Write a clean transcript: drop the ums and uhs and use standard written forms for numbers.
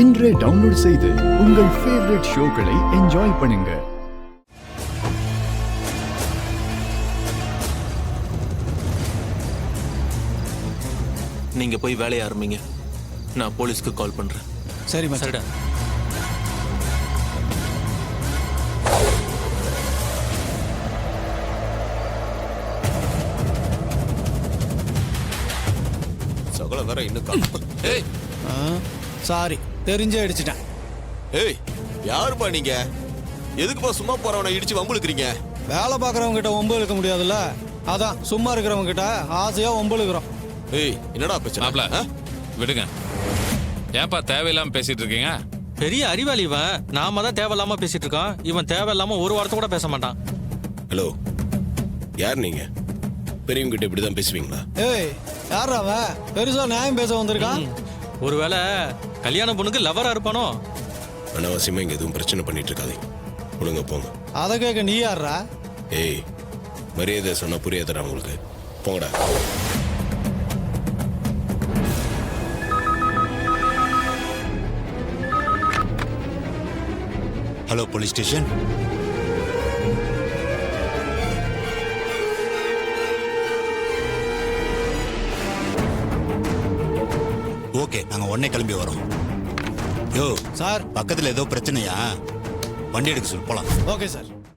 இன்றே டவுன்லோட் செய்து உங்கள் ஃபேவரட் ஷோக்களை என்ஜாய் பண்ணுங்க. நீங்க போய் வேலையை ஆரம்பிங்க. நான் போலீஸ்க்கு கால் பண்றேன். சரிம்மா. சரிடா. சகல வேற இன்னும் ஏய் சாரி, தெரிஞ்சே அடிச்சிட்டேன். ஏய் யாருப்பா நீங்க? எதுக்குப்பா சும்மா போறவனை இடிச்சு வம்புழுக்கிறீங்க? வேலை பார்க்குறவங்க கிட்ட ஒம்பு இழுக்க முடியாதுல்ல, அதான் சும்மா இருக்கிறவங்க கிட்ட ஆசையா ஒம்பு இழுக்கிறோம். ஏய் என்னடா பிரச்சனை? விடுங்க. ஏன்பா தேவையில்லாம பேசிட்டு இருக்கீங்க? பெரிய அறிவாளி இவன். நாம தான் தேவையில்லாம பேசிட்டு இருக்கோம். இவன் தேவையில்லாம ஒரு வார்த்தை கூட பேச மாட்டான். ஹலோ, யார் நீங்க? பெரியவங்க கிட்ட இப்படிதான் பேசுவீங்களா? ஏய் யார் அவன்? பெருசா நியாயம் பேச வந்திருக்கான். ஒருவேளை கல்யாண பொண்ணுக்கு லவரா இருப்பானோ? அனாவசியமா இங்க எதுவும் பிரச்சனை பண்ணிட்டு இருக்காதே. ஒழுங்க போங்க. அதை கேட்க நீ யாரா? ஏய் மரியாதை சொன்னா புரியாதடா உங்களுக்கு. போங்கடா. Hello police station. ஓகே, நாங்க உடனே கிளம்பி வரோம். யோ சார். பக்கத்துல ஏதோ பிரச்சனையா? வண்டி எடுக்க சொல்லி போலாம். Okay sir.